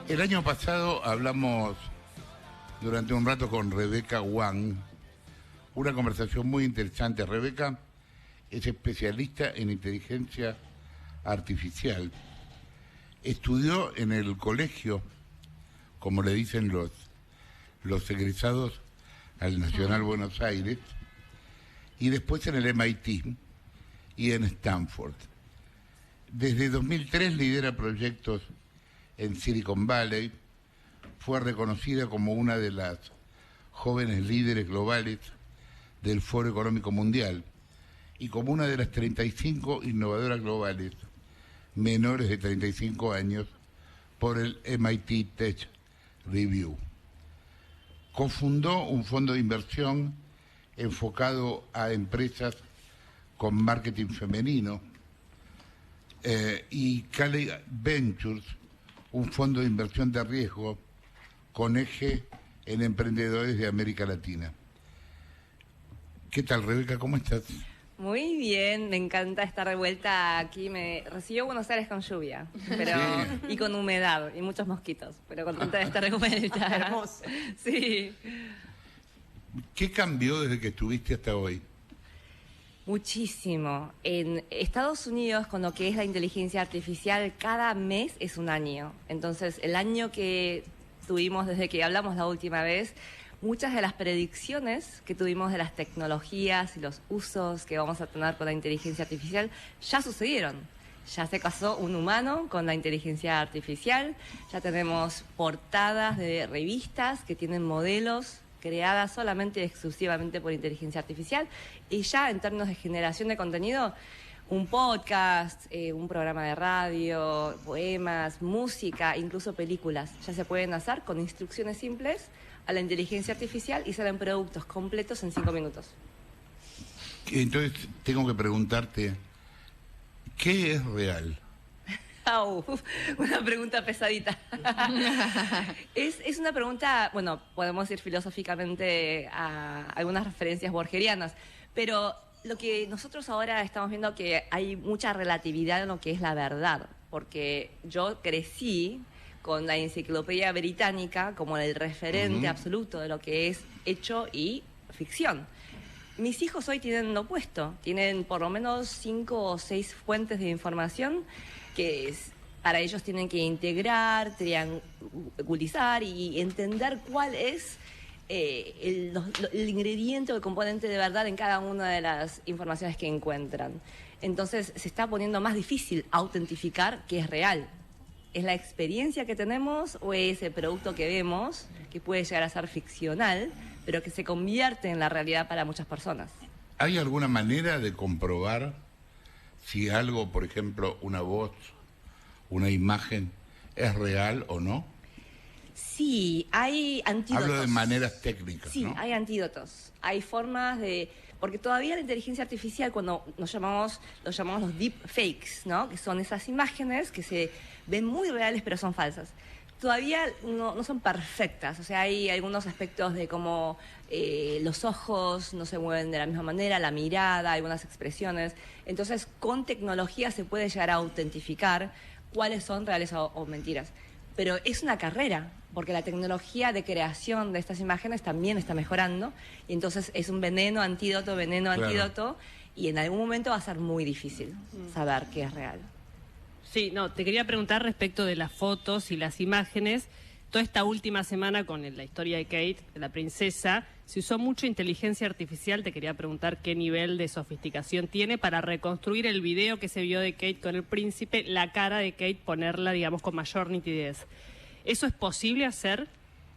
El año pasado hablamos durante un rato con Rebeca Wang, una conversación muy interesante. Rebeca es especialista en inteligencia artificial. Estudió en el colegio, como le dicen los egresados al Nacional Buenos Aires, y después en el MIT y en Stanford. Desde 2003 lidera proyectos en Silicon Valley. Fue reconocida como una de las jóvenes líderes globales del Foro Económico Mundial y como una de las 35 innovadoras globales menores de 35 años por el MIT Tech Review. Cofundó un fondo de inversión enfocado a empresas con marketing femenino y Cali Ventures, un fondo de inversión de riesgo con eje en emprendedores de América Latina. ¿Qué tal, Rebeca? ¿Cómo estás? Muy bien, me encanta estar de vuelta aquí. Me recibió Buenos Aires con lluvia, pero sí, y con humedad y muchos mosquitos, pero contenta de estar de vuelta. Hermoso. Sí. ¿Qué cambió desde que estuviste hasta hoy? Muchísimo. En Estados Unidos, con lo que es la inteligencia artificial, cada mes es un año. Entonces, el año que tuvimos desde que hablamos la última vez, muchas de las predicciones que tuvimos de las tecnologías y los usos que vamos a tener con la inteligencia artificial ya sucedieron. Ya se casó un humano con la inteligencia artificial, ya tenemos portadas de revistas que tienen modelos creadas solamente y exclusivamente por inteligencia artificial, y ya en términos de generación de contenido, un podcast, un programa de radio, poemas, música, incluso películas, ya se pueden hacer con instrucciones simples a la inteligencia artificial y salen productos completos en 5 minutos. Entonces, tengo que preguntarte, ¿qué es real? Una pregunta pesadita. Es una pregunta, bueno, podemos ir filosóficamente a algunas referencias borgerianas, pero lo que nosotros ahora estamos viendo que hay mucha relatividad en lo que es la verdad, porque yo crecí con la enciclopedia británica como el referente absoluto de lo que es hecho y ficción. Mis hijos hoy tienen lo opuesto, tienen por lo menos 5 o 6 fuentes de información que para ellos tienen que integrar, triangulizar y entender cuál es el ingrediente o el componente de verdad en cada una de las informaciones que encuentran. Entonces se está poniendo más difícil autentificar qué es real. ¿Es la experiencia que tenemos o es el producto que vemos, que puede llegar a ser ficcional, pero que se convierte en la realidad para muchas personas? ¿Hay alguna manera de comprobar si algo, por ejemplo, una voz, una imagen, es real o no? Sí, hay antídotos. Hablo de maneras técnicas, sí, ¿no? Hay antídotos. Hay formas de... Porque todavía la inteligencia artificial, cuando los llamamos los deep fakes, ¿no? Que son esas imágenes que se ven muy reales pero son falsas. Todavía no son perfectas, o sea, hay algunos aspectos de cómo los ojos no se mueven de la misma manera, la mirada, algunas expresiones. Entonces, con tecnología se puede llegar a autentificar cuáles son reales o mentiras. Pero es una carrera, porque la tecnología de creación de estas imágenes también está mejorando, y entonces es un veneno, antídoto, antídoto, y en algún momento va a ser muy difícil saber qué es real. Sí, no, te quería preguntar respecto de las fotos y las imágenes. Toda esta última semana con la historia de Kate, de la princesa, se usó mucho inteligencia artificial. Te quería preguntar qué nivel de sofisticación tiene para reconstruir el video que se vio de Kate con el príncipe, la cara de Kate, ponerla, digamos, con mayor nitidez. ¿Eso es posible hacer?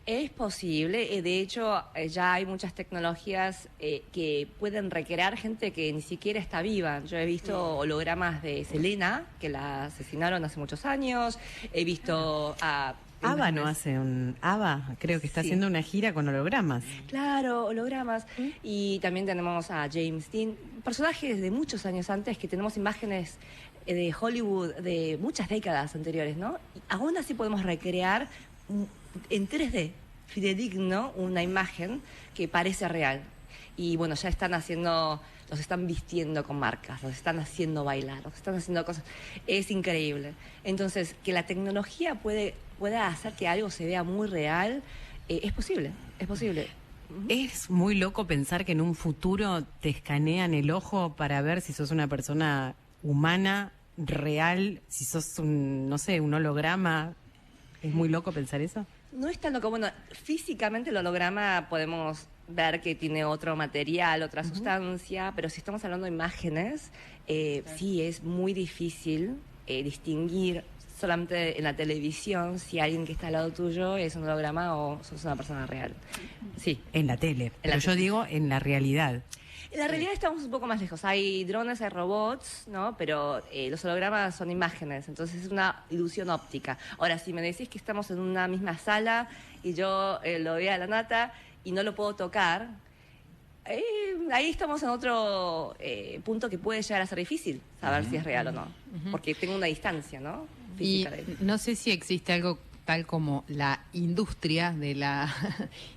Es posible, de hecho ya hay muchas tecnologías que pueden recrear gente que ni siquiera está viva. Yo he visto hologramas de Selena, que la asesinaron hace muchos años, he visto a... ABBA no hace un... ABBA creo que está haciendo una gira con hologramas. Claro, hologramas. Y también tenemos a James Dean, personajes de muchos años antes que tenemos imágenes de Hollywood de muchas décadas anteriores, ¿no? Y aún así podemos recrear en 3D, fidedigno, una imagen que parece real. y bueno, ya están haciendo, los están vistiendo con marcas, los están haciendo bailar, los están haciendo cosas. Es increíble. Entonces, que la tecnología pueda hacer que algo se vea muy real, es posible, es posible. Es muy loco pensar que en un futuro te escanean el ojo para ver si sos una persona humana, real, si sos un, no sé, un holograma. ¿Es muy loco pensar eso? No es tan loco. Bueno, físicamente el holograma podemos ver que tiene otro material, otra sustancia, pero si estamos hablando de imágenes, sí es muy difícil distinguir solamente en la televisión si alguien que está al lado tuyo es un holograma o sos una persona real. Sí. En la tele. Pero yo digo en la realidad. En la realidad estamos un poco más lejos. Hay drones, hay robots, ¿no? Pero los hologramas son imágenes, entonces es una ilusión óptica. Ahora, si me decís que estamos en una misma sala y yo lo veo a la Nata y no lo puedo tocar, ahí estamos en otro punto que puede llegar a ser difícil saber si es real o no, porque tengo una distancia, ¿no? Física de... No sé si existe algo tal como la industria de la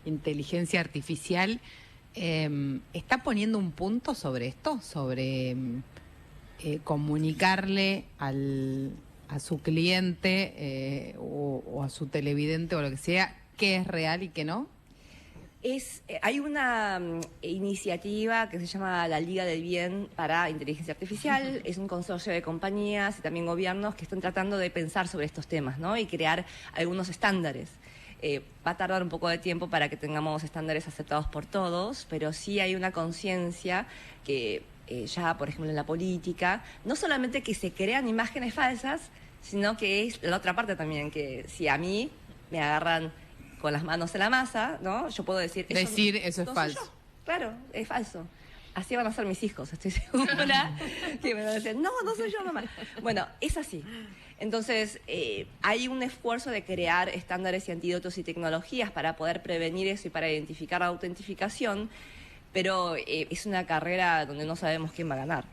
inteligencia artificial. ¿Está poniendo un punto sobre esto? Sobre comunicarle a su cliente o a su televidente o lo que sea qué es real y qué no. Hay una iniciativa que se llama la Liga del Bien para Inteligencia Artificial. Es un consorcio de compañías y también gobiernos que están tratando de pensar sobre estos temas, ¿no? Y crear algunos estándares. Va a tardar un poco de tiempo para que tengamos estándares aceptados por todos, pero sí hay una conciencia que ya, por ejemplo, en la política, no solamente que se crean imágenes falsas, sino que es la otra parte también, que si a mí me agarran con las manos en la masa, ¿no? Yo puedo decir... Eso es falso. Yo. Claro, es falso. Así van a ser mis hijos, estoy segura, que me van a decir, no soy yo, mamá. Bueno, es así. Entonces, hay un esfuerzo de crear estándares y antídotos y tecnologías para poder prevenir eso y para identificar la autentificación, pero es una carrera donde no sabemos quién va a ganar.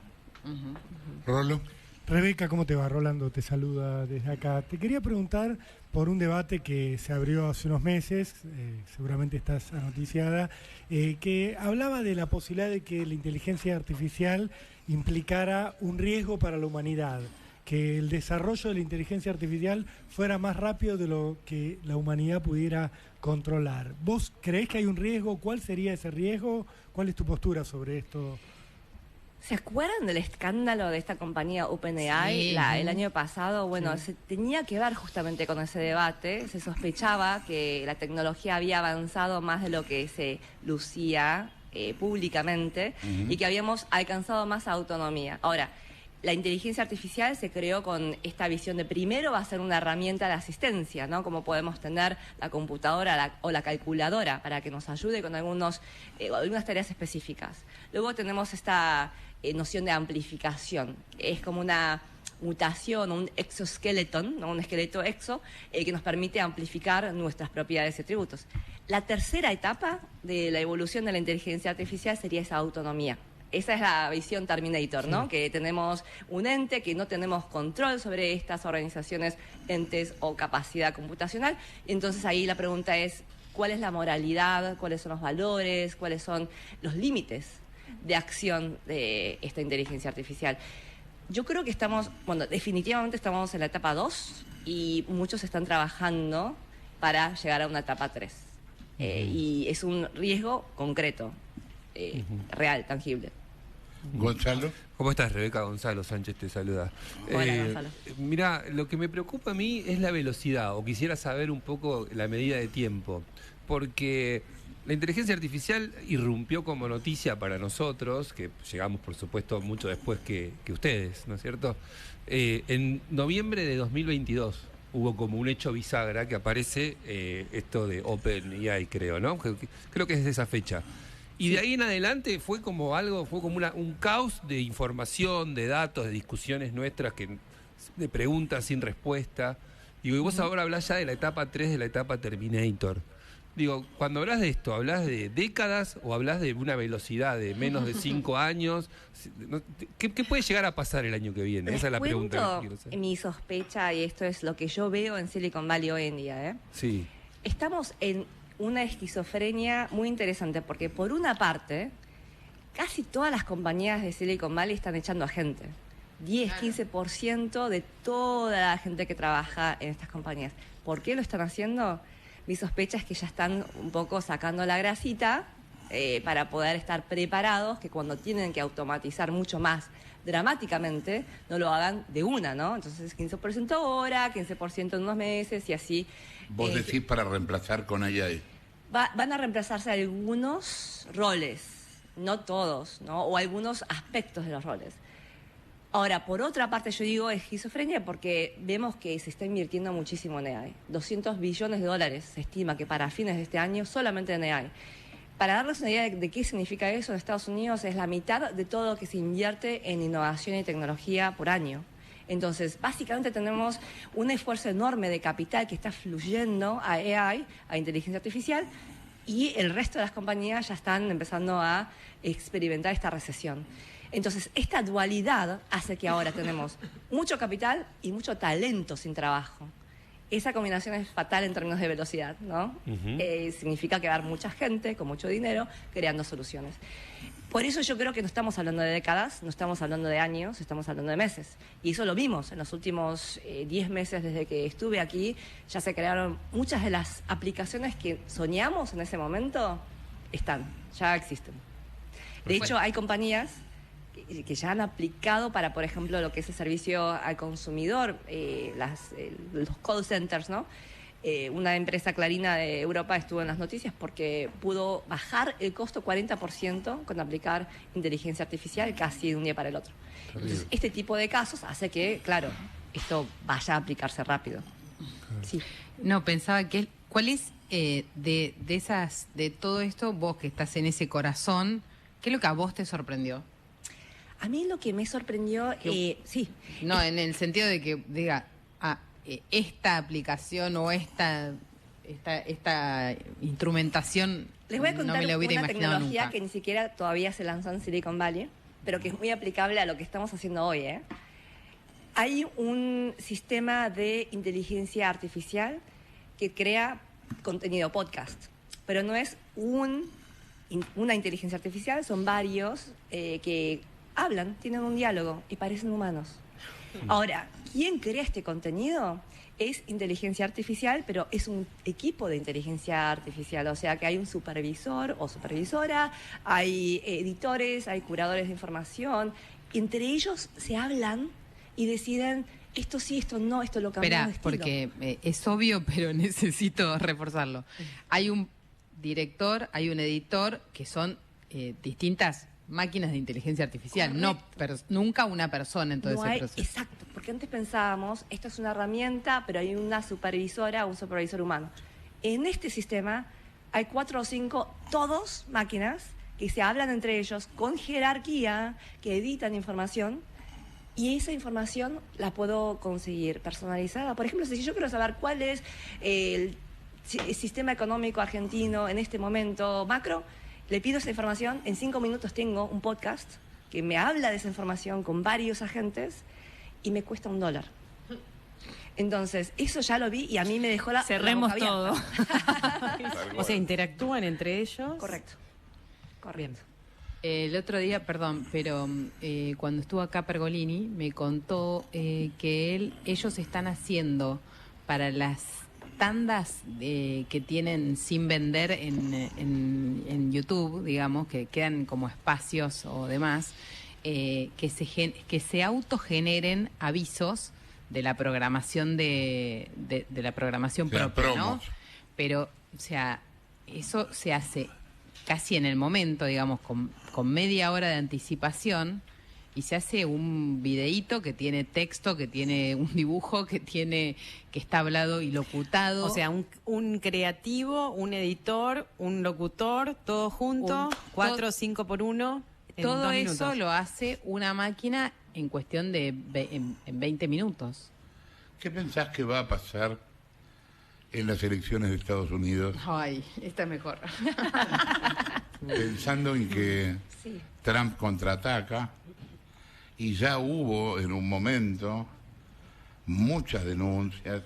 Rolo. Rebeca, ¿cómo te va? Rolando te saluda desde acá. Te quería preguntar por un debate que se abrió hace unos meses, seguramente estás anoticiada, que hablaba de la posibilidad de que la inteligencia artificial implicara un riesgo para la humanidad, que el desarrollo de la inteligencia artificial fuera más rápido de lo que la humanidad pudiera controlar. ¿Vos creés que hay un riesgo? ¿Cuál sería ese riesgo? ¿Cuál es tu postura sobre esto? ¿Se acuerdan del escándalo de esta compañía OpenAI el año pasado? Bueno, se tenía que ver justamente con ese debate. Se sospechaba que la tecnología había avanzado más de lo que se lucía públicamente y que habíamos alcanzado más autonomía. Ahora, la inteligencia artificial se creó con esta visión de primero va a ser una herramienta de asistencia, ¿no? Como podemos tener la computadora o la calculadora para que nos ayude con algunas tareas específicas. Luego tenemos esta noción de amplificación. Es como una mutación, un exoskeleton, ¿no? Un esqueleto exo, que nos permite amplificar nuestras propiedades y atributos. La tercera etapa de la evolución de la inteligencia artificial sería esa autonomía. Esa es la visión Terminator, ¿no? Que tenemos un ente, que no tenemos control sobre estas organizaciones, entes o capacidad computacional. Entonces ahí la pregunta es, ¿cuál es la moralidad? ¿Cuáles son los valores? ¿Cuáles son los límites de acción de esta inteligencia artificial? Yo creo que definitivamente estamos en la etapa 2 y muchos están trabajando para llegar a una etapa 3. Y es un riesgo concreto, real, tangible. Gonzalo. ¿Cómo estás, Rebeca? Gonzalo Sánchez te saluda. Hola, Gonzalo. Mira, lo que me preocupa a mí es la velocidad, o quisiera saber un poco la medida de tiempo, porque la inteligencia artificial irrumpió como noticia para nosotros, que llegamos, por supuesto, mucho después que ustedes, ¿no es cierto? En noviembre de 2022 hubo como un hecho bisagra que aparece esto de OpenAI, creo, ¿no? Creo que es de esa fecha. Y de ahí en adelante fue como un caos de información, de datos, de discusiones nuestras, de preguntas sin respuesta. Digo, y vos ahora hablás ya de la etapa 3, de la etapa Terminator. Digo, cuando hablas de esto, ¿hablas de décadas o hablas de una velocidad de menos de 5 años? ¿Qué puede llegar a pasar el año que viene? Esa es la pregunta que quiero hacer. Mi sospecha, y esto es lo que yo veo en Silicon Valley hoy en día, Sí. Estamos en una esquizofrenia muy interesante, porque por una parte casi todas las compañías de Silicon Valley están echando a gente. 10, 15% de toda la gente que trabaja en estas compañías. ¿Por qué lo están haciendo? Mi sospecha es que ya están un poco sacando la grasita para poder estar preparados, que cuando tienen que automatizar mucho más dramáticamente, no lo hagan de una, ¿no? Entonces 15% ahora, 15% en unos meses y así. Vos decís para reemplazar con AI. Van a reemplazarse algunos roles, no todos, ¿no? O algunos aspectos de los roles. Ahora, por otra parte, yo digo esquizofrenia porque vemos que se está invirtiendo muchísimo en AI. 200 billones de dólares se estima que para fines de este año solamente en AI. Para darles una idea de qué significa eso, en Estados Unidos es la mitad de todo lo que se invierte en innovación y tecnología por año. Entonces, básicamente tenemos un esfuerzo enorme de capital que está fluyendo a AI, a inteligencia artificial, y el resto de las compañías ya están empezando a experimentar esta recesión. Entonces, esta dualidad hace que ahora tenemos mucho capital y mucho talento sin trabajo. Esa combinación es fatal en términos de velocidad, ¿no? Significa que va a haber mucha gente con mucho dinero creando soluciones. Por eso yo creo que no estamos hablando de décadas, no estamos hablando de años, estamos hablando de meses. Y eso lo vimos en los últimos 10 meses desde que estuve aquí. Ya se crearon muchas de las aplicaciones que soñamos en ese momento, ya existen. De hecho, hay compañías que ya han aplicado para, por ejemplo, lo que es el servicio al consumidor, los call centers, ¿no? Una empresa clarina de Europa estuvo en las noticias porque pudo bajar el costo 40% con aplicar inteligencia artificial casi de un día para el otro. Entonces, este tipo de casos hace que, claro, esto vaya a aplicarse rápido. Sí. No, pensaba que ¿cuál es de todo esto, vos que estás en ese corazón, qué es lo que a vos te sorprendió? A mí lo que me sorprendió, sí. No, en el sentido de que diga, esta aplicación o esta instrumentación les voy a contar no me la hubiera una imaginado tecnología nunca. que ni siquiera todavía se lanzó en Silicon Valley, pero que es muy aplicable a lo que estamos haciendo hoy. Hay un sistema de inteligencia artificial que crea contenido podcast, pero no es una inteligencia artificial, son varios que hablan, tienen un diálogo y parecen humanos. Ahora, ¿quién crea este contenido? Es inteligencia artificial, pero es un equipo de inteligencia artificial, o sea que hay un supervisor o supervisora, hay editores, hay curadores de información, entre ellos se hablan y deciden esto sí, esto no, esto lo cambiamos de estilo. Porque es obvio, pero necesito reforzarlo. Hay un director, hay un editor que son distintas máquinas de inteligencia artificial, nunca una persona en todo ese proceso. Exacto, porque antes pensábamos, esto es una herramienta, pero hay una supervisora o un supervisor humano. En este sistema hay 4 o 5, todos máquinas, que se hablan entre ellos con jerarquía, que editan información, y esa información la puedo conseguir personalizada. Por ejemplo, si yo quiero saber cuál es el sistema económico argentino en este momento macro, le pido esa información, en 5 minutos tengo un podcast que me habla de esa información con varios agentes y me cuesta $1. Entonces, eso ya lo vi y a mí me dejó la Cerremos boca todo. O sea, interactúan entre ellos. Correcto. Correcto. El otro día, perdón, pero cuando estuvo acá Pergolini me contó que ellos están haciendo para las tandas que tienen sin vender en YouTube, digamos, que quedan como espacios o demás, que se autogeneren avisos de la programación de la programación propia, ¿no? Pero, o sea, eso se hace casi en el momento, digamos, con media hora de anticipación, y se hace un videíto que tiene texto, que tiene un dibujo, que está hablado y locutado. O sea, un creativo, un editor, un locutor, todo junto, 4 o 5 por 1. Todo eso lo hace una máquina en cuestión de en 20 minutos. ¿Qué pensás que va a pasar en las elecciones de Estados Unidos? Ay, esta es mejor. Pensando en que Sí. Trump contraataca y ya hubo en un momento muchas denuncias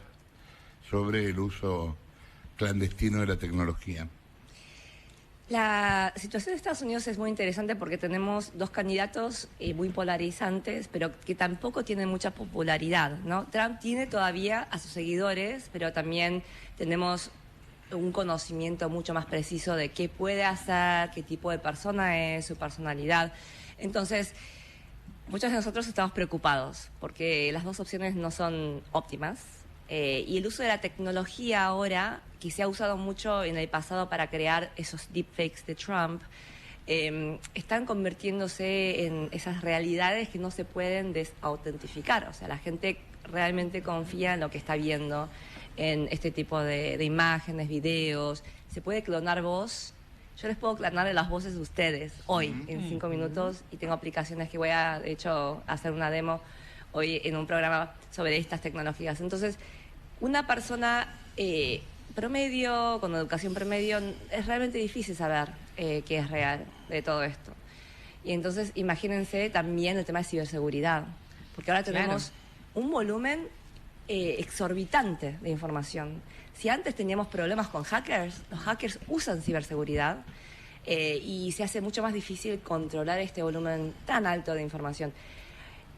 sobre el uso clandestino de la tecnología. La situación de Estados Unidos es muy interesante porque tenemos dos candidatos muy polarizantes, pero que tampoco tienen mucha popularidad, ¿no? Trump tiene todavía a sus seguidores, pero también tenemos un conocimiento mucho más preciso de qué puede hacer, qué tipo de persona es, su personalidad. Entonces, muchos de nosotros estamos preocupados porque las dos opciones no son óptimas. Y el uso de la tecnología ahora, que se ha usado mucho en el pasado para crear esos deepfakes de Trump, están convirtiéndose en esas realidades que no se pueden desautentificar. O sea, la gente realmente confía en lo que está viendo, en este tipo de imágenes, videos. Se puede clonar voz. Yo les puedo clonar las voces de ustedes hoy, en 5 minutos, y tengo aplicaciones que voy a, de hecho, hacer una demo hoy en un programa sobre estas tecnologías. Entonces, una persona promedio, con educación promedio, es realmente difícil saber qué es real de todo esto. Y entonces, imagínense también el tema de ciberseguridad, porque ahora tenemos un volumen exorbitante de información. Si antes teníamos problemas con hackers, los hackers usan ciberseguridad y se hace mucho más difícil controlar este volumen tan alto de información.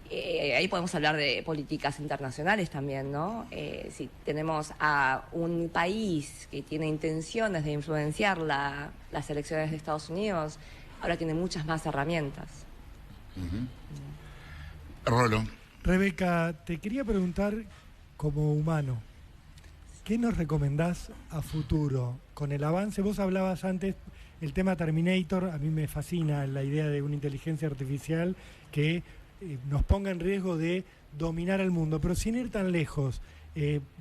Ahí podemos hablar de políticas internacionales también, ¿no? Si tenemos a un país que tiene intenciones de influenciar las elecciones de Estados Unidos, ahora tiene muchas más herramientas. Rolo. Rebeca, te quería preguntar, como humano, ¿qué nos recomendás a futuro? Con el avance, vos hablabas antes, el tema Terminator, a mí me fascina la idea de una inteligencia artificial que nos ponga en riesgo de dominar el mundo, pero sin ir tan lejos.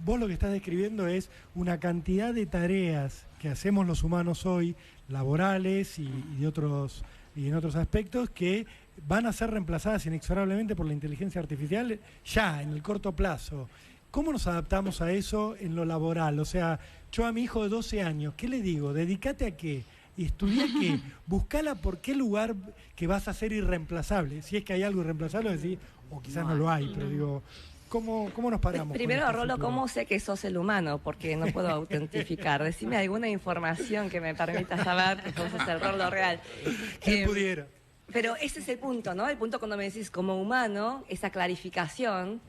Vos lo que estás describiendo es una cantidad de tareas que hacemos los humanos hoy, laborales y en otros aspectos, que van a ser reemplazadas inexorablemente por la inteligencia artificial ya, en el corto plazo. ¿Cómo nos adaptamos a eso en lo laboral? O sea, yo a mi hijo de 12 años, ¿qué le digo? ¿Dedícate a qué? ¿Y estudia qué? Buscala por qué lugar que vas a ser irreemplazable. Si es que hay algo irreemplazable, decir, o quizás no lo hay, pero digo, ¿cómo nos paramos? Primero, Rolo, ¿cómo sé que sos el humano? Porque no puedo autentificar. Decime alguna información que me permita saber que sos el Rolo real. ¿Quién pudiera? Pero ese es el punto, ¿no? El punto cuando me decís como humano, esa clarificación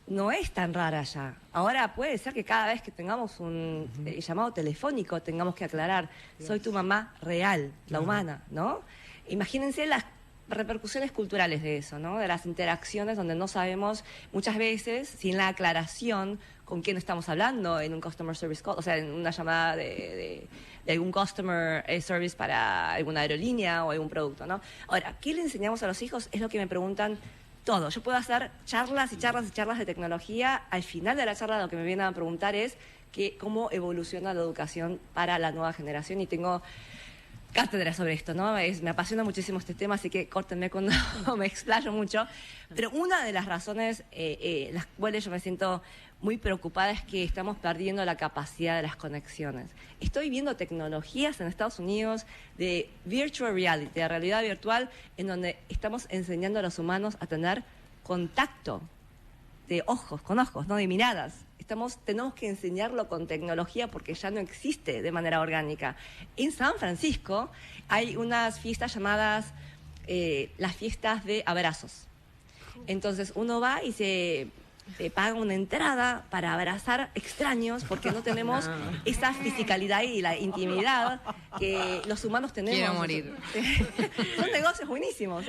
no es tan rara ya. Ahora puede ser que cada vez que tengamos un llamado telefónico tengamos que aclarar, soy tu mamá real, la humana, ¿no? Imagínense las repercusiones culturales de eso, ¿no? De las interacciones donde no sabemos muchas veces, sin la aclaración, con quién estamos hablando en un customer service call, o sea, en una llamada de algún customer service para alguna aerolínea o algún producto, ¿no? Ahora, ¿qué le enseñamos a los hijos? Es lo que me preguntan todo. Yo puedo hacer charlas y charlas y charlas de tecnología. Al final de la charla lo que me vienen a preguntar es cómo evoluciona la educación para la nueva generación, y tengo cátedra sobre esto, ¿no? Me apasiona muchísimo este tema, así que córtenme cuando me explayo mucho. Pero una de las razones las cuales yo me siento muy preocupada es que estamos perdiendo la capacidad de las conexiones. Estoy viendo tecnologías en Estados Unidos de virtual reality, de realidad virtual, en donde estamos enseñando a los humanos a tener contacto de ojos, con ojos, no de miradas. Tenemos que enseñarlo con tecnología porque ya no existe de manera orgánica. En San Francisco hay unas fiestas llamadas las fiestas de abrazos. Entonces uno va y se paga una entrada para abrazar extraños porque no tenemos esa fisicalidad y la intimidad que los humanos tenemos. Quiero morir. Son negocios buenísimos.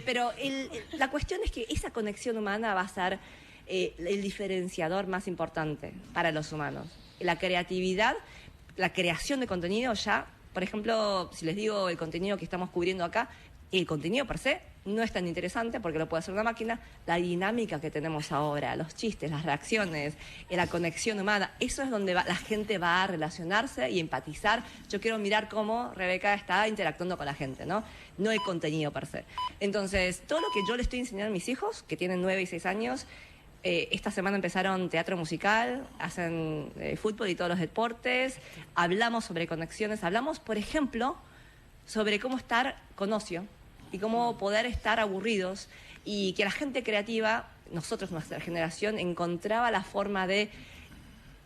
Pero la cuestión es que esa conexión humana va a ser el diferenciador más importante para los humanos. La creatividad, la creación de contenido ya, por ejemplo, si les digo el contenido que estamos cubriendo acá, el contenido per se no es tan interesante porque lo puede hacer una máquina. La dinámica que tenemos ahora, los chistes, las reacciones, la conexión humana, eso es donde la gente va a relacionarse y empatizar. Yo quiero mirar cómo Rebeca está interactuando con la gente, ¿no? No el contenido per se. Entonces, todo lo que yo le estoy enseñando a mis hijos, que tienen 9 y 6 años, esta semana empezaron teatro musical, hacen fútbol y todos los deportes, hablamos sobre conexiones, hablamos, por ejemplo, sobre cómo estar con ocio y cómo poder estar aburridos, y que la gente creativa, nosotros, nuestra generación, encontraba la forma de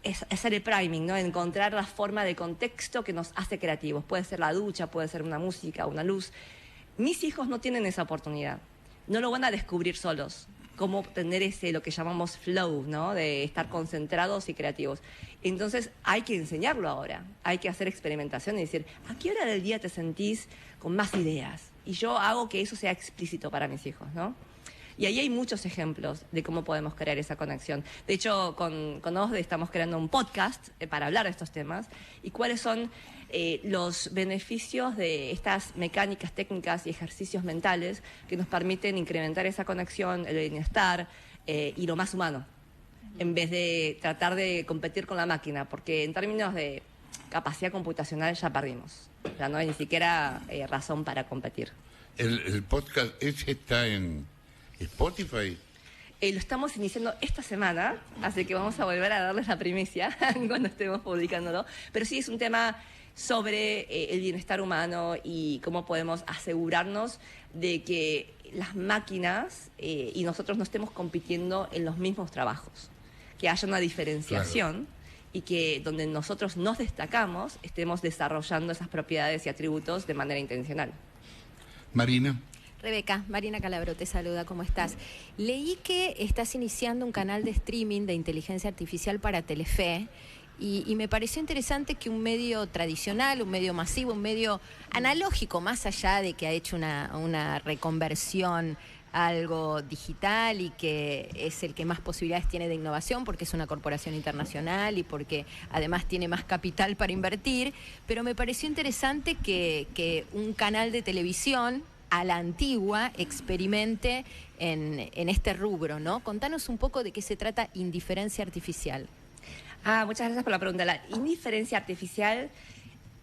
es hacer el priming, ¿no? Encontrar la forma de contexto que nos hace creativos. Puede ser la ducha, puede ser una música, una luz. Mis hijos no tienen esa oportunidad. No lo van a descubrir solos. Cómo tener lo que llamamos flow, ¿no? De estar concentrados y creativos. Entonces hay que enseñarlo ahora. Hay que hacer experimentación y decir, ¿a qué hora del día te sentís con más ideas? Y yo hago que eso sea explícito para mis hijos, ¿no? Y ahí hay muchos ejemplos de cómo podemos crear esa conexión. De hecho, con OSDE estamos creando un podcast para hablar de estos temas y cuáles son los beneficios de estas mecánicas, técnicas y ejercicios mentales que nos permiten incrementar esa conexión, el bienestar y lo más humano, en vez de tratar de competir con la máquina, porque en términos de capacidad computacional ya perdimos. Ya no hay ni siquiera razón para competir. El podcast ese está en Spotify. Lo estamos iniciando esta semana, así que vamos a volver a darles la primicia cuando estemos publicándolo. Pero sí es un tema sobre el bienestar humano y cómo podemos asegurarnos de que las máquinas y nosotros no estemos compitiendo en los mismos trabajos, que haya una diferenciación. Claro. Y que donde nosotros nos destacamos estemos desarrollando esas propiedades y atributos de manera intencional. Marina. Rebeca, Marina Calabro te saluda, ¿cómo estás? Leí que estás iniciando un canal de streaming de inteligencia artificial para Telefe y me pareció interesante que un medio tradicional, un medio masivo, un medio analógico, más allá de que ha hecho una reconversión a algo digital y que es el que más posibilidades tiene de innovación porque es una corporación internacional y porque además tiene más capital para invertir, pero me pareció interesante que un canal de televisión a la antigua experimente en este rubro, ¿no? Contanos un poco de qué se trata Indiferencia Artificial. Muchas gracias por la pregunta. La indiferencia artificial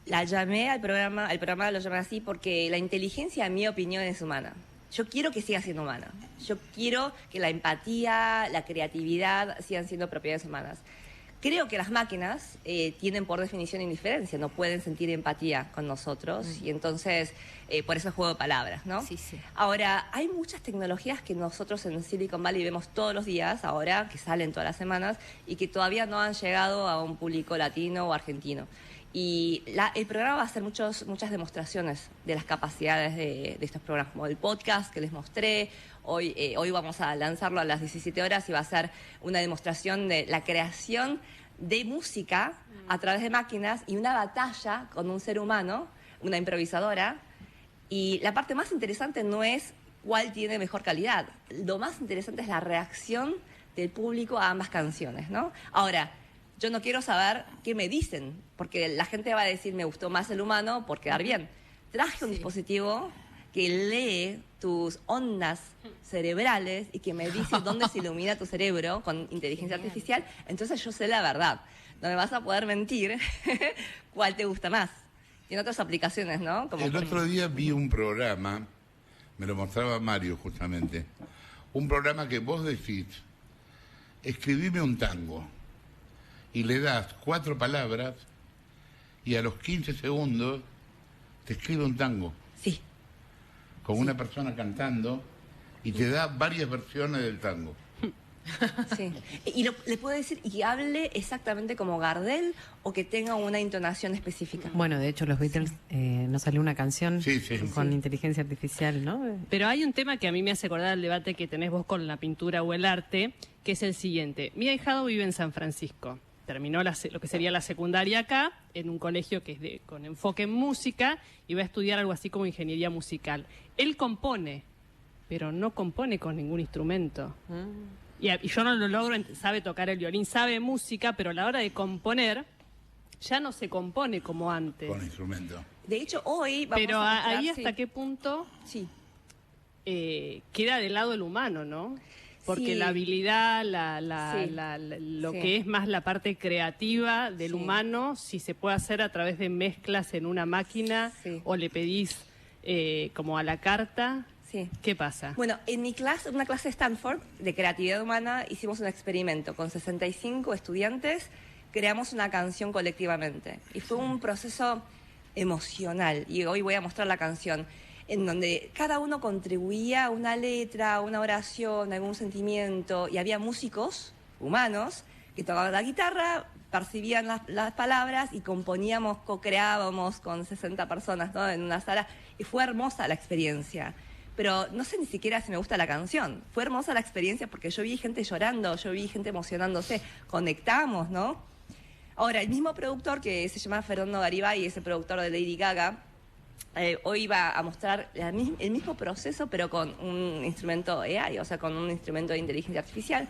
la llamé al programa lo llamé así porque la inteligencia, en mi opinión, es humana. Yo quiero que siga siendo humana. Yo quiero que la empatía, la creatividad sigan siendo propiedades humanas. Creo que las máquinas tienen por definición indiferencia, no pueden sentir empatía con nosotros y entonces por eso es juego de palabras, ¿no? Sí, sí. Ahora, hay muchas tecnologías que nosotros en Silicon Valley vemos todos los días, ahora que salen todas las semanas y que todavía no han llegado a un público latino o argentino. Y el programa va a hacer muchas demostraciones de las capacidades de estos programas, como el podcast que les mostré. Hoy vamos a lanzarlo a las 17 horas y va a ser una demostración de la creación de música a través de máquinas y una batalla con un ser humano, una improvisadora. Y la parte más interesante no es cuál tiene mejor calidad. Lo más interesante es la reacción del público a ambas canciones, ¿no? Ahora, yo no quiero saber qué me dicen, porque la gente va a decir, me gustó más el humano por quedar bien. Traje un dispositivo que lee tus ondas cerebrales y que me dice dónde se ilumina tu cerebro con inteligencia artificial, entonces yo sé la verdad. No me vas a poder mentir cuál te gusta más. Tiene otras aplicaciones, ¿no? El otro día vi un programa, me lo mostraba Mario justamente, un programa que vos decís, escribime un tango. Y le das 4 palabras y a los 15 segundos te escribe un tango. Sí. Con una persona cantando y te da varias versiones del tango. Sí. Y le puedo decir y que hable exactamente como Gardel o que tenga una entonación específica. Bueno, de hecho, los Beatles no salió una canción con inteligencia artificial, ¿no? Pero hay un tema que a mí me hace acordar el debate que tenés vos con la pintura o el arte, que es el siguiente. Mi ahijado vive en San Francisco. Terminó lo que sería la secundaria acá, en un colegio que es con enfoque en música, y va a estudiar algo así como ingeniería musical. Él compone, pero no compone con ningún instrumento. Y yo no lo logro, sabe tocar el violín, sabe música, pero a la hora de componer, ya no se compone como antes. Con instrumento. De hecho, hoy vamos pero a mostrar, ahí hasta qué punto queda de lado el humano, ¿no? Porque la habilidad, lo que es más la parte creativa del humano, si se puede hacer a través de mezclas en una máquina o le pedís como a la carta, ¿qué pasa? Bueno, en mi clase, una clase de Stanford de creatividad humana, hicimos un experimento con 65 estudiantes, creamos una canción colectivamente y fue un proceso emocional y hoy voy a mostrar la canción en donde cada uno contribuía una letra, una oración, algún sentimiento, y había músicos humanos que tocaban la guitarra, percibían las palabras y componíamos, co-creábamos con 60 personas, ¿no?, en una sala, y fue hermosa la experiencia. Pero no sé ni siquiera si me gusta la canción. Fue hermosa la experiencia porque yo vi gente llorando, yo vi gente emocionándose, conectamos, ¿no? Ahora, el mismo productor, que se llama Fernando Garibay, es el productor de Lady Gaga, hoy va a mostrar el mismo proceso, pero con un instrumento AI, o sea, con un instrumento de inteligencia artificial,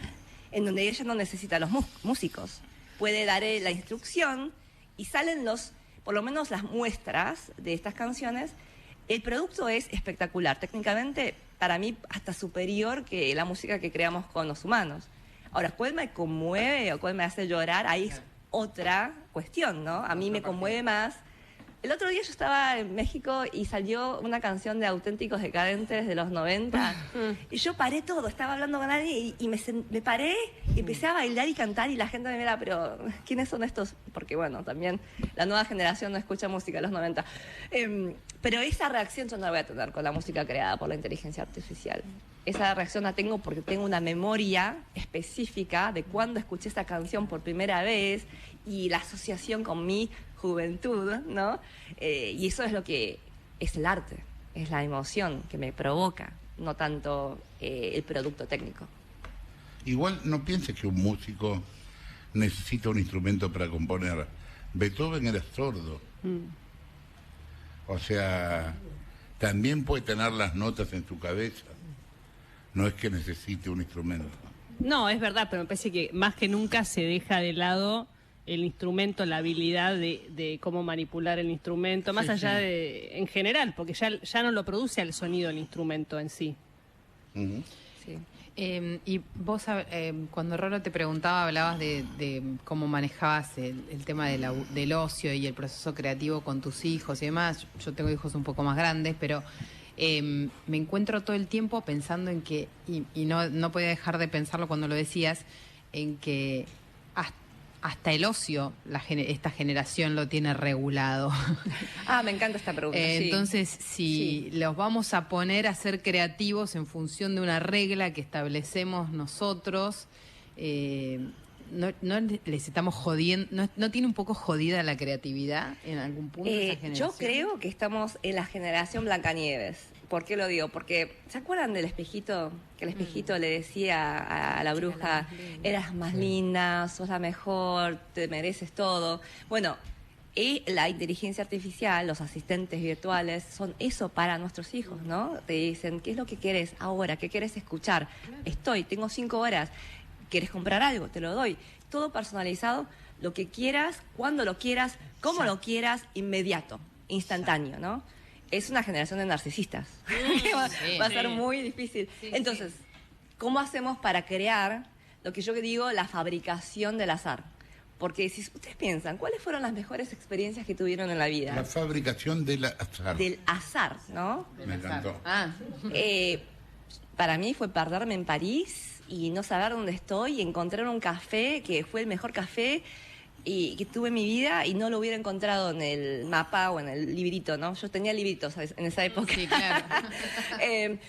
en donde ella no necesita los músicos. Puede dar la instrucción y salen por lo menos las muestras de estas canciones. El producto es espectacular, técnicamente para mí hasta superior que la música que creamos con los humanos. Ahora, ¿cuál me conmueve o cuál me hace llorar? Ahí es otra cuestión, ¿no? A mí me conmueve más. El otro día yo estaba en México y salió una canción de Auténticos Decadentes de los 90 y yo paré todo, estaba hablando con alguien y me paré y empecé a bailar y cantar y la gente me mira, pero ¿quiénes son estos? Porque bueno, también la nueva generación no escucha música de los 90. Pero esa reacción yo no la voy a tener con la música creada por la inteligencia artificial. Esa reacción la tengo porque tengo una memoria específica de cuando escuché esa canción por primera vez y la asociación con mi juventud, ¿no? Y eso es lo que es el arte, es la emoción que me provoca, no tanto el producto técnico. Igual no pienses que un músico necesita un instrumento para componer. Beethoven era sordo. O sea, también puede tener las notas en su cabeza. No es que necesite un instrumento. No, es verdad, pero me parece que más que nunca se deja de lado el instrumento, la habilidad de cómo manipular el instrumento, más allá de, en general, porque ya no lo produce el sonido el instrumento en sí. Sí. Y vos, cuando Rolo te preguntaba, hablabas de cómo manejabas el tema del ocio y el proceso creativo con tus hijos y demás. Yo tengo hijos un poco más grandes, pero me encuentro todo el tiempo pensando en que, y no podía dejar de pensarlo cuando lo decías, en que hasta el ocio esta generación lo tiene regulado. Me encanta esta pregunta. Entonces, si los vamos a poner a ser creativos en función de una regla que establecemos nosotros, no les estamos jodiendo, no tiene un poco jodida la creatividad en algún punto esa generación. Yo creo que estamos en la generación Blancanieves. ¿Por qué lo digo? Porque, ¿se acuerdan del espejito? Que el espejito le decía a la bruja, eras más linda, sos la mejor, te mereces todo. Bueno, y la inteligencia artificial, los asistentes virtuales, son eso para nuestros hijos, ¿no? Te dicen, ¿qué es lo que quieres ahora? ¿Qué quieres escuchar? Tengo 5 horas. ¿Quieres comprar algo? Te lo doy. Todo personalizado, lo que quieras, cuando lo quieras, cómo lo quieras, inmediato, instantáneo, ¿no? Es una generación de narcisistas. Va a ser muy difícil. Entonces, ¿cómo hacemos para crear lo que yo digo, la fabricación del azar? Porque si ustedes piensan, ¿cuáles fueron las mejores experiencias que tuvieron en la vida? La fabricación del azar. Del azar, ¿no? Me encantó. Para mí fue perderme en París y no saber dónde estoy y encontrar un café que fue el mejor café y que tuve en mi vida y no lo hubiera encontrado en el mapa o en el librito, ¿no? Yo tenía libritos en esa época. Sí, claro.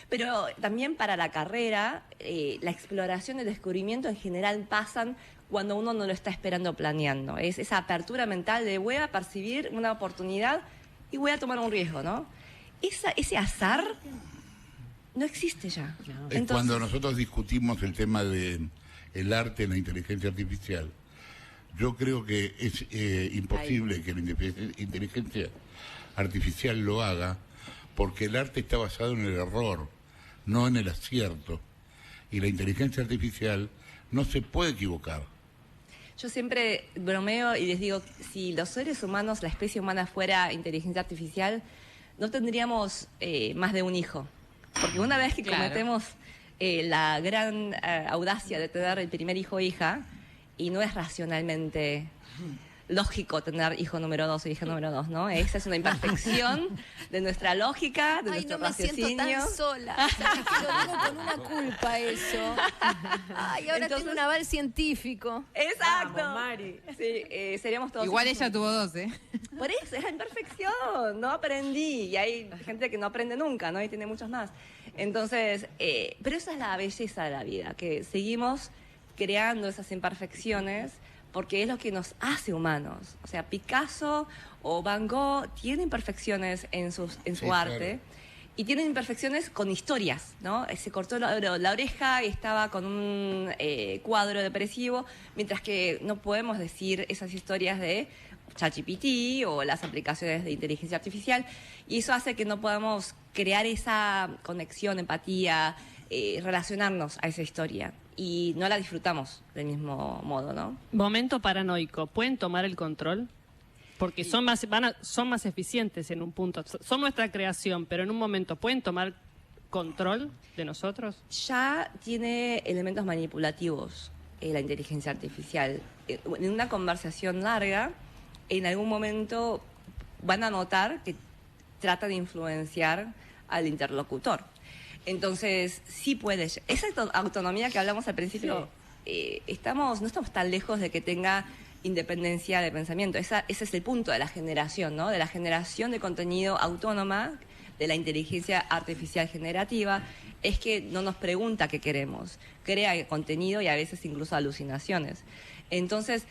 Pero también para la carrera, la exploración y el descubrimiento en general pasan cuando uno no lo está esperando, planeando. Es esa apertura mental de voy a percibir una oportunidad y voy a tomar un riesgo, ¿no? Ese azar no existe ya. Es cuando nosotros discutimos el tema de el arte en la inteligencia artificial. Yo creo que es imposible que la inteligencia artificial lo haga porque el arte está basado en el error, no en el acierto. Y la inteligencia artificial no se puede equivocar. Yo siempre bromeo y les digo, si los seres humanos, la especie humana fuera inteligencia artificial, no tendríamos más de un hijo. Porque una vez que cometemos la gran audacia de tener el primer hijo o hija, y no es racionalmente lógico tener hijo número 2 o hija número 2, ¿no? Esa es una imperfección de nuestra lógica, de nuestro raciocinio. Ay, no me siento tan sola. ¿Sabes que lo digo con una culpa eso? Ay, ahora entonces, tengo un aval científico. Exacto. Vamos, Mari. Sí, seríamos todos. Igual ella tuvo 2, ¿eh? Por eso, es la imperfección. No aprendí. Y hay gente que no aprende nunca, ¿no? Y tiene muchos más. Entonces, pero esa es la belleza de la vida, que seguimos creando esas imperfecciones porque es lo que nos hace humanos. O sea, Picasso o Van Gogh tienen imperfecciones en su arte. Claro. Y tienen imperfecciones con historias, ¿no? Se cortó la oreja y estaba con un cuadro depresivo, mientras que no podemos decir esas historias de ChatGPT o las aplicaciones de inteligencia artificial, y eso hace que no podamos crear esa conexión, empatía, relacionarnos a esa historia, y no la disfrutamos del mismo modo, ¿no? Momento paranoico, ¿pueden tomar el control? Porque son más eficientes en un punto. Son nuestra creación, pero en un momento, ¿pueden tomar control de nosotros? Ya tiene elementos manipulativos la inteligencia artificial. En una conversación larga, en algún momento van a notar que trata de influenciar al interlocutor. Entonces, sí puede. Esa autonomía que hablamos al principio, no estamos tan lejos de que tenga independencia de pensamiento. Ese es el punto de la generación, ¿no? De la generación de contenido autónoma, de la inteligencia artificial generativa, es que no nos pregunta qué queremos. Crea contenido y a veces incluso alucinaciones. Entonces,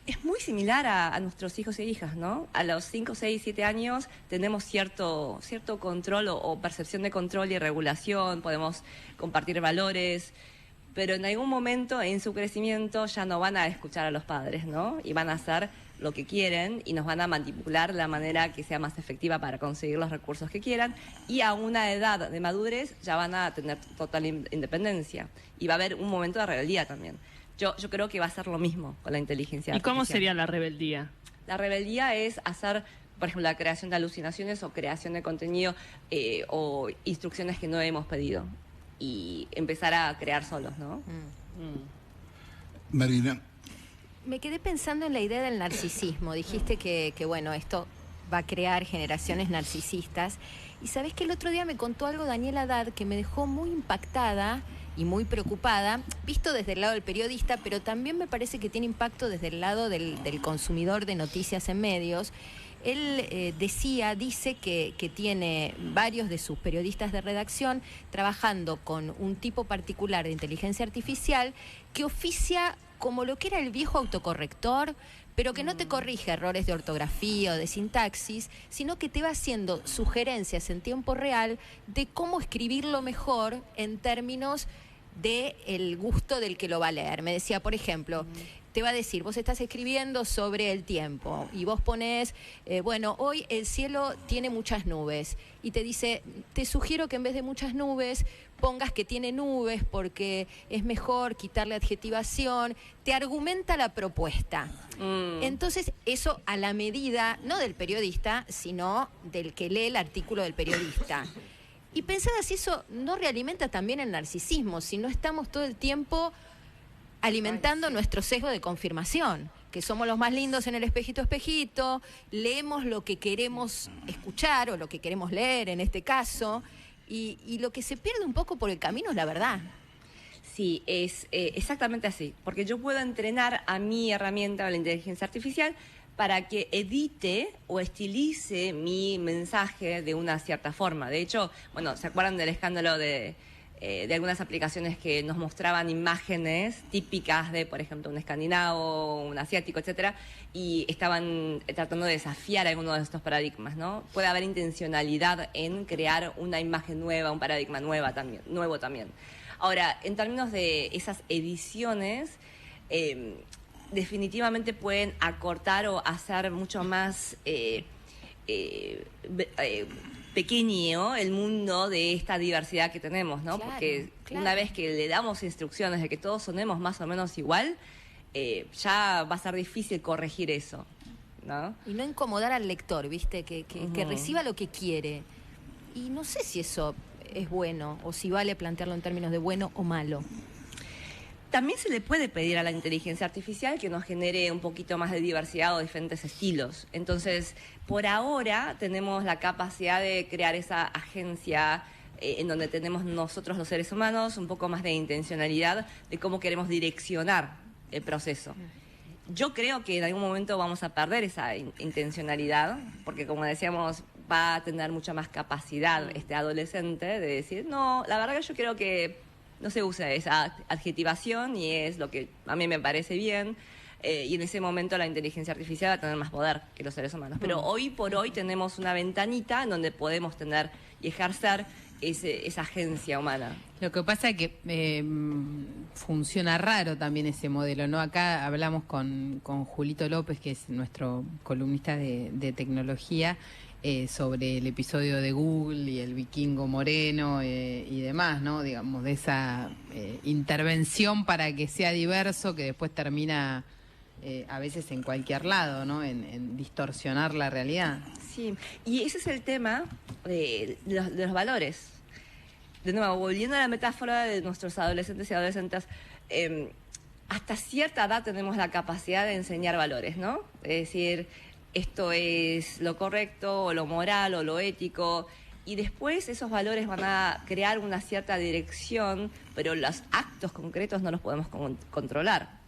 es muy similar a nuestros hijos e hijas, ¿no? A los 5, 6, 7 años tenemos cierto control o percepción de control y regulación, podemos compartir valores, pero en algún momento en su crecimiento ya no van a escuchar a los padres, ¿no? Y van a hacer lo que quieren y nos van a manipular de la manera que sea más efectiva para conseguir los recursos que quieran, y a una edad de madurez ya van a tener total independencia y va a haber un momento de rebeldía también. Yo creo que va a ser lo mismo con la inteligencia artificial. ¿Y cómo sería la rebeldía? La rebeldía es hacer, por ejemplo, la creación de alucinaciones o creación de contenido o instrucciones que no hemos pedido, y empezar a crear solos, ¿no? Marina. Me quedé pensando en la idea del narcisismo. Dijiste que bueno, esto va a crear generaciones narcisistas. Y sabés que el otro día me contó algo Daniel Haddad que me dejó muy impactada y muy preocupada, visto desde el lado del periodista, pero también me parece que tiene impacto desde el lado del consumidor de noticias en medios. Él dice que tiene varios de sus periodistas de redacción trabajando con un tipo particular de inteligencia artificial que oficia como lo que era el viejo autocorrector, pero que no te corrige errores de ortografía o de sintaxis, sino que te va haciendo sugerencias en tiempo real de cómo escribirlo mejor en términos del gusto del que lo va a leer. Me decía, por ejemplo, te va a decir, vos estás escribiendo sobre el tiempo y vos ponés, bueno, hoy el cielo tiene muchas nubes, y te dice, te sugiero que en vez de muchas nubes pongas que tiene nubes porque es mejor quitarle adjetivación, te argumenta la propuesta. Entonces, eso a la medida, no del periodista, sino del que lee el artículo del periodista. Y pensar así, eso no realimenta también el narcisismo, si no estamos todo el tiempo alimentando nuestro sesgo de confirmación, que somos los más lindos en el espejito, espejito, leemos lo que queremos escuchar o lo que queremos leer en este caso, y lo que se pierde un poco por el camino es la verdad. Sí, es exactamente así, porque yo puedo entrenar a mi herramienta, la inteligencia artificial, para que edite o estilice mi mensaje de una cierta forma. De hecho, bueno, ¿se acuerdan del escándalo de algunas aplicaciones que nos mostraban imágenes típicas de, por ejemplo, un escandinavo, un asiático, etcétera, y estaban tratando de desafiar alguno de estos paradigmas, ¿no? Puede haber intencionalidad en crear una imagen nueva, un paradigma nuevo también. Ahora, en términos de esas ediciones, definitivamente pueden acortar o hacer mucho más pequeño el mundo de esta diversidad que tenemos, ¿no? Claro, porque claro. una vez que le damos instrucciones de que todos sonemos más o menos igual, ya va a ser difícil corregir eso, ¿no? Y no incomodar al lector, ¿viste? Que reciba lo que quiere. Y no sé si eso es bueno o si vale plantearlo en términos de bueno o malo. También se le puede pedir a la inteligencia artificial que nos genere un poquito más de diversidad o diferentes estilos. Entonces, por ahora tenemos la capacidad de crear esa agencia en donde tenemos nosotros los seres humanos un poco más de intencionalidad de cómo queremos direccionar el proceso. Yo creo que en algún momento vamos a perder esa intencionalidad, porque como decíamos, va a tener mucha más capacidad este adolescente de decir, no, la verdad que yo creo que no se usa esa adjetivación y es lo que a mí me parece bien. y en ese momento la inteligencia artificial va a tener más poder que los seres humanos. Pero hoy por hoy tenemos una ventanita en donde podemos tener y ejercer esa agencia humana. Lo que pasa es que funciona raro también ese modelo, ¿no? Acá hablamos con Julito López, que es nuestro columnista de tecnología, sobre el episodio de Google y el vikingo moreno y demás, ¿no? Digamos, de esa intervención para que sea diverso, que después termina a veces en cualquier lado, ¿no? En distorsionar la realidad. Sí, y ese es el tema de los valores. De nuevo, volviendo a la metáfora de nuestros adolescentes y adolescentes, hasta cierta edad tenemos la capacidad de enseñar valores, ¿no? Es decir, esto es lo correcto, o lo moral, o lo ético, y después esos valores van a crear una cierta dirección, pero los actos concretos no los podemos controlar.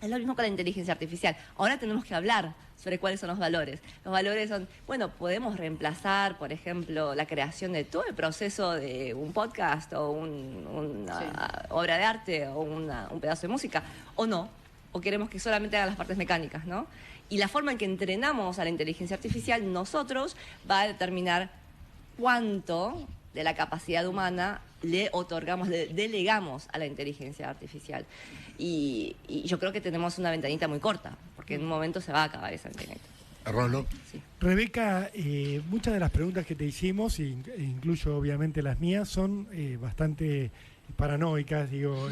Es lo mismo con la inteligencia artificial. Ahora tenemos que hablar sobre cuáles son los valores. Los valores son, bueno, podemos reemplazar, por ejemplo, la creación de todo el proceso de un podcast o una obra de arte o un pedazo de música, o no, o queremos que solamente hagan las partes mecánicas, ¿no? Y la forma en que entrenamos a la inteligencia artificial nosotros va a determinar cuánto de la capacidad humana le otorgamos, le delegamos a la inteligencia artificial. Y yo creo que tenemos una ventanita muy corta, porque en un momento se va a acabar esa ventanita. Rolo. Sí. Rebeca, muchas de las preguntas que te hicimos, e incluyo obviamente las mías, son bastante paranoicas, digo,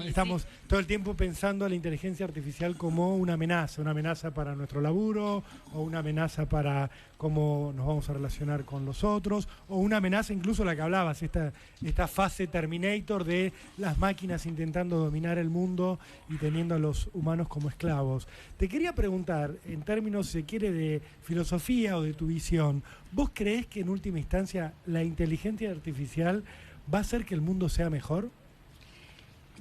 estamos todo el tiempo pensando a la inteligencia artificial como una amenaza para nuestro laburo, o una amenaza para cómo nos vamos a relacionar con los otros, o una amenaza incluso la que hablabas, esta fase Terminator de las máquinas intentando dominar el mundo y teniendo a los humanos como esclavos. Te quería preguntar, en términos, si se quiere, de filosofía o de tu visión, ¿vos creés que en última instancia la inteligencia artificial va a hacer que el mundo sea mejor?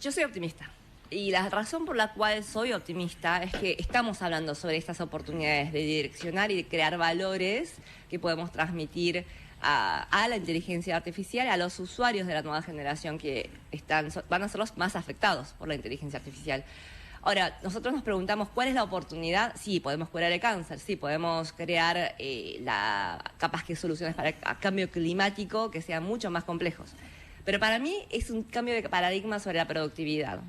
Yo soy optimista. Y la razón por la cual soy optimista es que estamos hablando sobre estas oportunidades de direccionar y de crear valores que podemos transmitir a la inteligencia artificial, a los usuarios de la nueva generación que van a ser los más afectados por la inteligencia artificial. Ahora, nosotros nos preguntamos cuál es la oportunidad. Sí, podemos curar el cáncer, sí, podemos crear capaz que soluciones para el cambio climático que sean mucho más complejos. Pero para mí es un cambio de paradigma sobre la productividad.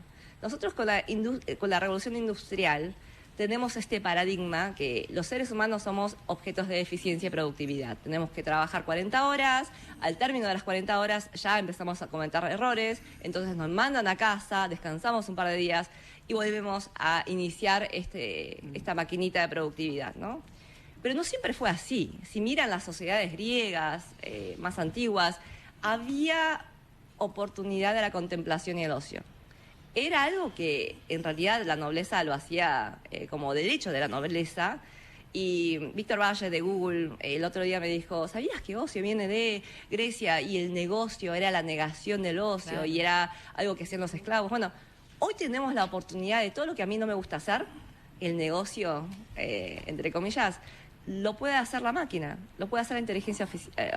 Nosotros con la revolución industrial tenemos este paradigma que los seres humanos somos objetos de eficiencia y productividad. Tenemos que trabajar 40 horas, al término de las 40 horas ya empezamos a cometer errores, entonces nos mandan a casa, descansamos un par de días y volvemos a iniciar esta maquinita de productividad, ¿no? Pero no siempre fue así. Si miran las sociedades griegas más antiguas, había oportunidad de la contemplación y el ocio. Era algo que en realidad la nobleza lo hacía como derecho de la nobleza. Y Víctor Valle de Google el otro día me dijo, ¿sabías que ocio viene de Grecia y el negocio era la negación del ocio, claro, y era algo que hacían los esclavos? Bueno, hoy tenemos la oportunidad de todo lo que a mí no me gusta hacer, el negocio, entre comillas, lo puede hacer la máquina, lo puede hacer la inteligencia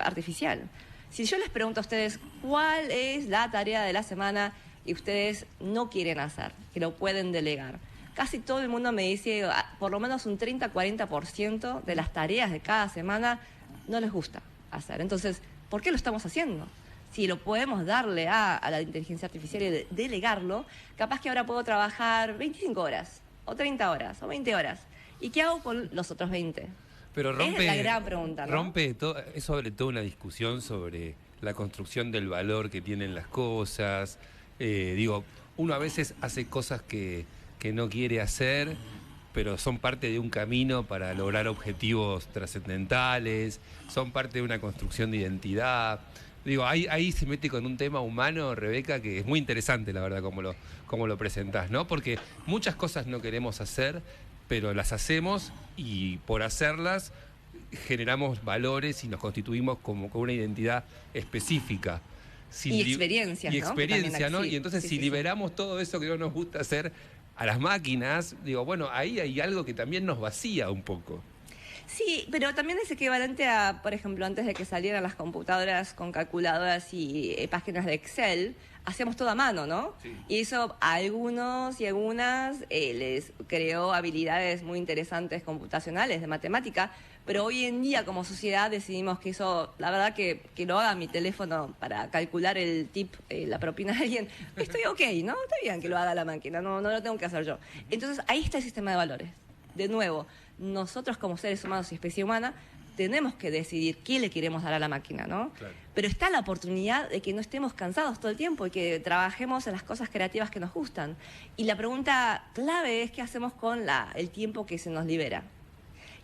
artificial. Si yo les pregunto a ustedes cuál es la tarea de la semana y ustedes no quieren hacer, que lo pueden delegar, casi todo el mundo me dice, por lo menos un 30-40% de las tareas de cada semana no les gusta hacer. Entonces, ¿por qué lo estamos haciendo? Si lo podemos darle a la inteligencia artificial y delegarlo, capaz que ahora puedo trabajar 25 horas, o 30 horas, o 20 horas. ¿Y qué hago con los otros 20? Pero rompe, es la gran pregunta, ¿no? Es sobre todo una discusión sobre la construcción del valor que tienen las cosas. Uno a veces hace cosas que no quiere hacer, pero son parte de un camino para lograr objetivos trascendentales, son parte de una construcción de identidad. Ahí se mete con un tema humano, Rebeca, que es muy interesante, la verdad, como lo presentás, ¿no? Porque muchas cosas no queremos hacer, pero las hacemos y por hacerlas generamos valores y nos constituimos como con una identidad específica. Y experiencias, ¿no? Y experiencia, ¿no? Sí, y entonces si liberamos todo eso que no nos gusta hacer a las máquinas, ahí hay algo que también nos vacía un poco. Sí, pero también es equivalente a, por ejemplo, antes de que salieran las computadoras con calculadoras y páginas de Excel, hacíamos todo a mano, ¿no? Sí. Y eso a algunos y algunas les creó habilidades muy interesantes computacionales, de matemática, pero hoy en día como sociedad decidimos que eso, la verdad que lo haga mi teléfono para calcular el tip, la propina de alguien, estoy ok, ¿no? Está bien que lo haga la máquina, no lo tengo que hacer yo. Entonces ahí está el sistema de valores. De nuevo, nosotros como seres humanos y especie humana tenemos que decidir qué le queremos dar a la máquina, ¿no? Claro. Pero está la oportunidad de que no estemos cansados todo el tiempo y que trabajemos en las cosas creativas que nos gustan. Y la pregunta clave es qué hacemos con el tiempo que se nos libera.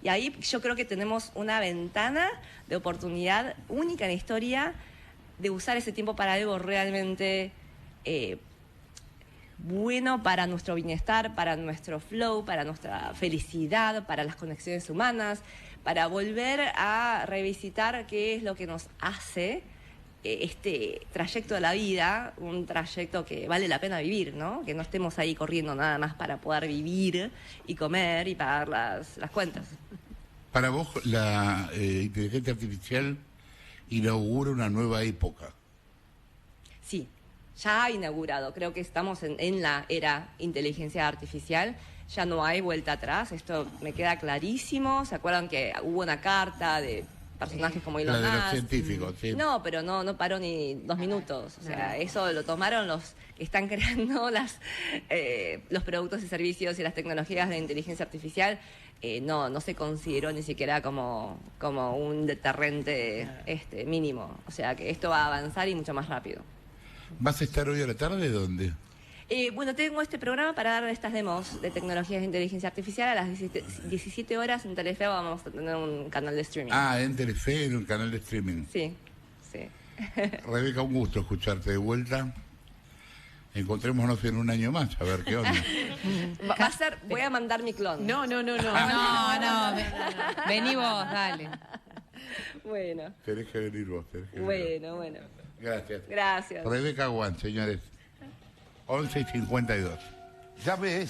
Y ahí yo creo que tenemos una ventana de oportunidad única en la historia de usar ese tiempo para algo realmente bueno para nuestro bienestar, para nuestro flow, para nuestra felicidad, para las conexiones humanas, para volver a revisitar qué es lo que nos hace este trayecto de la vida, un trayecto que vale la pena vivir, ¿no? Que no estemos ahí corriendo nada más para poder vivir y comer y pagar las cuentas. Para vos, la inteligencia artificial inaugura una nueva época. Sí, ya ha inaugurado. Creo que estamos en la era inteligencia artificial. Ya no hay vuelta atrás. Esto me queda clarísimo. ¿Se acuerdan que hubo una carta de personajes como Elon La de los Musk? científicos, sí. No, pero no paró ni 2 minutos. O sea, eso lo tomaron los que están creando los productos y servicios y las tecnologías de inteligencia artificial. No se consideró ni siquiera como un deterrente mínimo. O sea, que esto va a avanzar y mucho más rápido. ¿Vas a estar hoy a la tarde dónde? Bueno, tengo este programa para dar estas demos de tecnologías de inteligencia artificial. A las 17 horas en Telefe vamos a tener un canal de streaming. Ah, en Telefe, en un canal de streaming. Sí. Rebeca, un gusto escucharte de vuelta. Encontrémonos en un año más, a ver qué onda. Va a ser, voy a mandar mi clon. No. Vení vos, dale. Bueno. Tenés que venir vos. Bueno. Gracias. Rebeca Guan, señores. 11:52. Ya ves.